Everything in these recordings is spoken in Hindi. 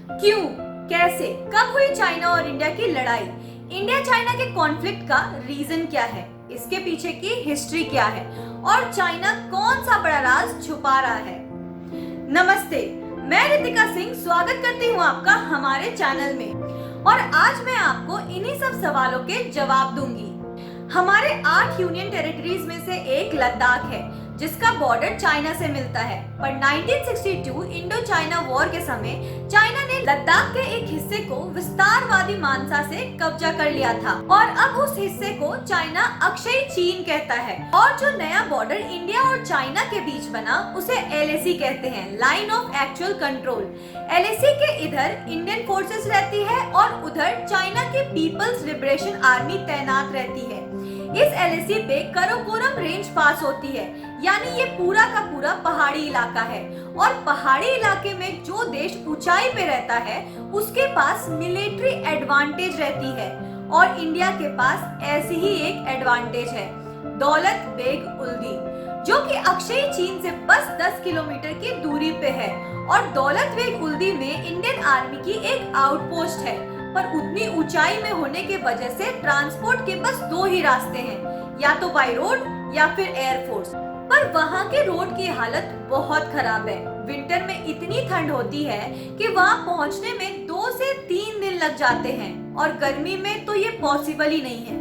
क्यों, कैसे, कब हुई चाइना और इंडिया की लड़ाई? इंडिया चाइना के कॉन्फ्लिक्ट का रीजन क्या है, इसके पीछे की हिस्ट्री क्या है और चाइना कौन सा बड़ा राज छुपा रहा है? नमस्ते, मैं रितिका सिंह स्वागत करती हूँ आपका हमारे चैनल में और आज मैं आपको इन्हीं सब सवालों के जवाब दूंगी। हमारे 8 यूनियन टेरिटरीज में से एक लद्दाख है जिसका बॉर्डर चाइना से मिलता है, पर 1962 इंडो चाइना वॉर के समय चाइना ने लद्दाख के एक हिस्से को विस्तारवादी मानसा से कब्जा कर लिया था और अब उस हिस्से को चाइना अक्षय चीन कहता है। और जो नया बॉर्डर इंडिया और चाइना के बीच बना उसे LAC कहते हैं, line of actual control. LAC के इधर इंडियन फोर्सेस रहती है और उधर चाइना की पीपल्स लिबरेशन आर्मी तैनात रहती है। इस LAC पे कराकोरम रेंज पास होती है, यानी ये पूरा का पूरा पहाड़ी इलाका है और पहाड़ी इलाके में जो देश ऊंचाई पे रहता है उसके पास मिलिट्री एडवांटेज रहती है और इंडिया के पास ऐसी ही एक एडवांटेज है, दौलत बेग उल्दी, जो कि अक्षय चीन से बस 10 किलोमीटर की दूरी पे है। और दौलत बेग उल्दी में इंडियन आर्मी की एक आउटपोस्ट है, पर उतनी ऊंचाई में होने के वजह से ट्रांसपोर्ट के बस 2 ही रास्ते हैं, या तो बाय रोड या फिर एयरफोर्स। पर वहाँ के रोड की हालत बहुत खराब है। विंटर में इतनी ठंड होती है कि वहाँ पहुँचने में 2 से 3 दिन लग जाते हैं और गर्मी में तो ये पॉसिबल ही नहीं है,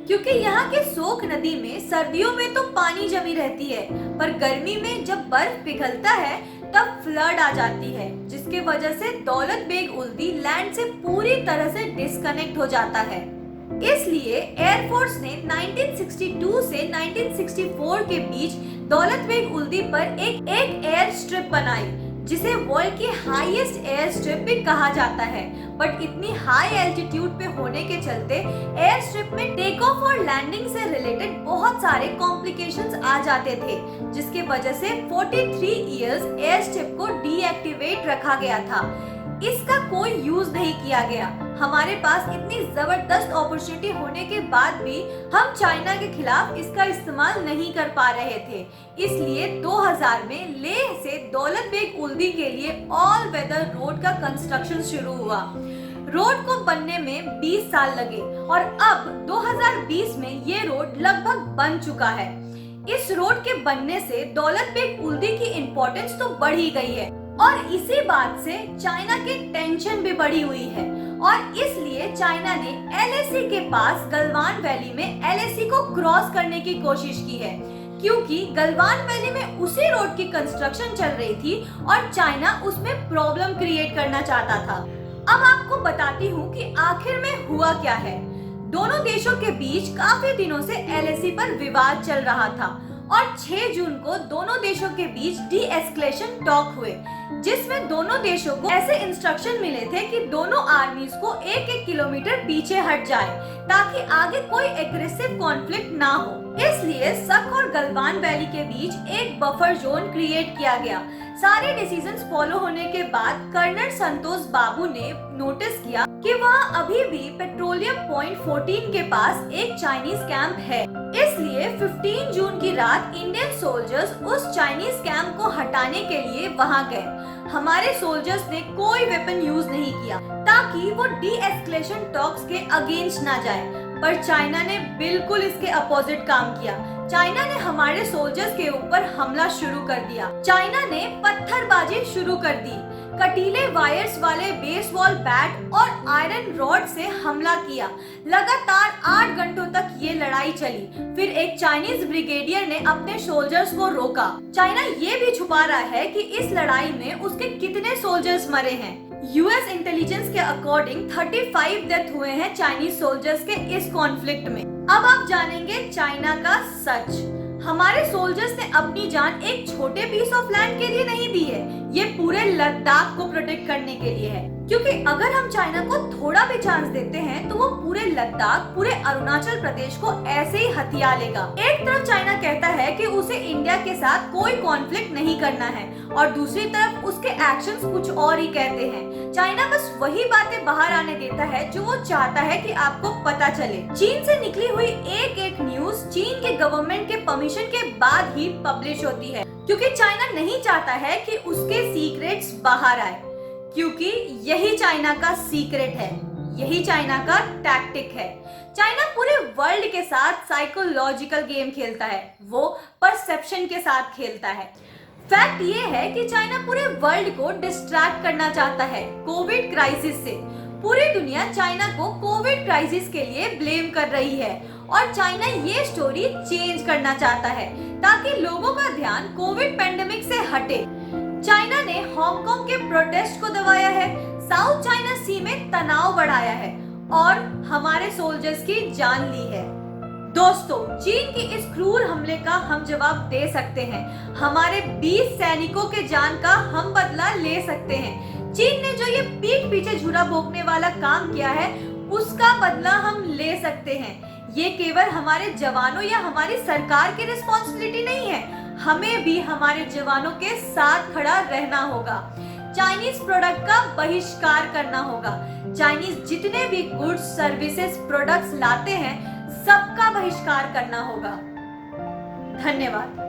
क्योंकि यहाँ के सोख नदी में सर्दियों में तो पानी जमी रहती है, पर गर्मी में जब बर्फ पिघलता है तब फ्लड आ जाती है, जिसके वजह से दौलत बेग उल्दी लैंड से पूरी तरह से डिस्कनेक्ट हो जाता है। इसलिए एयरफोर्स ने 1962 से 1964 के बीच दौलत बेग उल्दी पर एक एयर स्ट्रिप बनाई, जिसे वर्ल्ड की हाईएस्ट एयर स्ट्रिप भी कहा जाता है। बट इतनी हाई एल्टीट्यूड पे होने के चलते एयर स्ट्रिप में टेक ऑफ और लैंडिंग से रिलेटेड बहुत सारे कॉम्प्लिकेशंस आ जाते थे, जिसके वजह से 43 इयर्स एयर स्ट्रिप को डीएक्टिवेट रखा गया था। इसका कोई यूज नहीं किया गया। हमारे पास इतनी जबरदस्त अपॉर्चुनिटी होने के बाद भी हम चाइना के खिलाफ इसका इस्तेमाल नहीं कर पा रहे थे। इसलिए 2000 में लेह से दौलत बेग उल्दी के लिए ऑल वेदर रोड का कंस्ट्रक्शन शुरू हुआ। रोड को बनने में 20 साल लगे और अब 2020 में ये रोड लगभग बन चुका है। इस रोड के बनने से दौलत बेग उल्दी की इम्पोर्टेंस तो बढ़ ही गई है और इसी बात से चाइना की टेंशन भी बढ़ी हुई है और इसलिए चाइना ने LAC के पास गलवान वैली में LAC को क्रॉस करने की कोशिश की है, क्योंकि गलवान वैली में उसी रोड की कंस्ट्रक्शन चल रही थी और चाइना उसमें प्रॉब्लम क्रिएट करना चाहता था। अब आपको बताती हूँ कि आखिर में हुआ क्या है। दोनों देशों के बीच काफी दिनों से LAC पर विवाद चल रहा था और 6 जून को दोनों देशों के बीच डी-एस्केलेशन टॉक हुए, जिसमें दोनों देशों को ऐसे इंस्ट्रक्शन मिले थे कि दोनों आर्मीज को 1-1 किलोमीटर पीछे हट जाए ताकि आगे कोई एग्रेसिव कॉन्फ्लिक्ट ना हो। इसलिए सक और गलवान वैली के बीच एक बफर जोन क्रिएट किया गया। सारे डिसीजंस फॉलो होने के बाद कर्नल संतोष बाबू ने नोटिस किया कि वहाँ अभी भी पेट्रोलियम पॉइंट 14 के पास एक चाइनीज कैंप है। इसलिए 15 जून की रात इंडियन सोल्जर्स उस चाइनीज कैंप को हटाने के लिए वहाँ गए। हमारे सोल्जर्स ने कोई वेपन यूज नहीं किया ताकि वो डी-एस्केलेशन टॉक्स के अगेंस्ट ना जाए, पर चाइना ने बिल्कुल इसके अपोजिट काम किया। चाइना ने हमारे सोल्जर्स के ऊपर हमला शुरू कर दिया। चाइना ने पत्थरबाजी शुरू कर दी, कटीले वायर्स वाले बेसबॉल बैट और आयरन रॉड से हमला किया। लगातार 8 घंटों तक ये लड़ाई चली। फिर एक चाइनीज ब्रिगेडियर ने अपने सोल्जर्स को रोका। चाइना ये भी छुपा रहा है कि इस लड़ाई में उसके कितने सोल्जर्स मरे हैं। US इंटेलिजेंस के अकॉर्डिंग 35 डेथ हुए हैं चाइनीज सोल्जर्स के इस कॉन्फ्लिक्ट में। अब आप जानेंगे चाइना का सच। हमारे सोल्जर्स ने अपनी जान एक छोटे पीस ऑफ लैंड के लिए नहीं दी है, ये पूरे लद्दाख को प्रोटेक्ट करने के लिए है। क्योंकि अगर हम चाइना को थोड़ा भी चांस देते हैं तो वो पूरे लद्दाख, पूरे अरुणाचल प्रदेश को ऐसे ही हथिया लेगा। एक तरफ चाइना कहता है कि उसे इंडिया के साथ कोई कॉन्फ्लिक्ट नहीं करना है और दूसरी तरफ उसके एक्शंस कुछ और ही कहते हैं। चाइना बस वही बातें बाहर आने देता है जो वो चाहता है कि आपको पता चले। चीन से निकली हुई एक न्यूज चीन के गवर्नमेंट के परमिशन के बाद ही पब्लिश होती है, क्योंकि चाइना नहीं चाहता है कि उसके सीक्रेट्स बाहर आए। क्योंकि यही चाइना का सीक्रेट है, यही चाइना का टैक्टिक है। चाइना पूरे वर्ल्ड के साथ साइकोलॉजिकल गेम खेलता है, वो परसेप्शन के साथ खेलता है। फैक्ट ये है कि चाइना पूरे वर्ल्ड को डिस्ट्रैक्ट करना चाहता है कोविड क्राइसिस से। पूरी दुनिया चाइना को कोविड क्राइसिस के लिए ब्लेम कर रही है और चाइना ये स्टोरी चेंज करना चाहता है ताकि लोगों का ध्यान कोविड पेंडेमिक से हटे। चाइना ने हांगकांग के प्रोटेस्ट को दबाया है, साउथ चाइना सी में तनाव बढ़ाया है और हमारे सोल्जर्स की जान ली है। दोस्तों, चीन के इस क्रूर हमले का हम जवाब दे सकते हैं। हमारे 20 सैनिकों के जान का हम बदला ले सकते हैं। चीन ने जो ये पीठ पीछे छुरा भोंकने वाला काम किया है, उसका बदला हम ले सकते हैं। ये केवल हमारे जवानों या हमारी सरकार की रिस्पॉन्सिबिलिटी नहीं है, हमें भी हमारे जवानों के साथ खड़ा रहना होगा। चाइनीज प्रोडक्ट का बहिष्कार करना होगा। चाइनीज जितने भी गुड्स, सर्विसेज, प्रोडक्ट्स लाते हैं, सबका बहिष्कार करना होगा। धन्यवाद।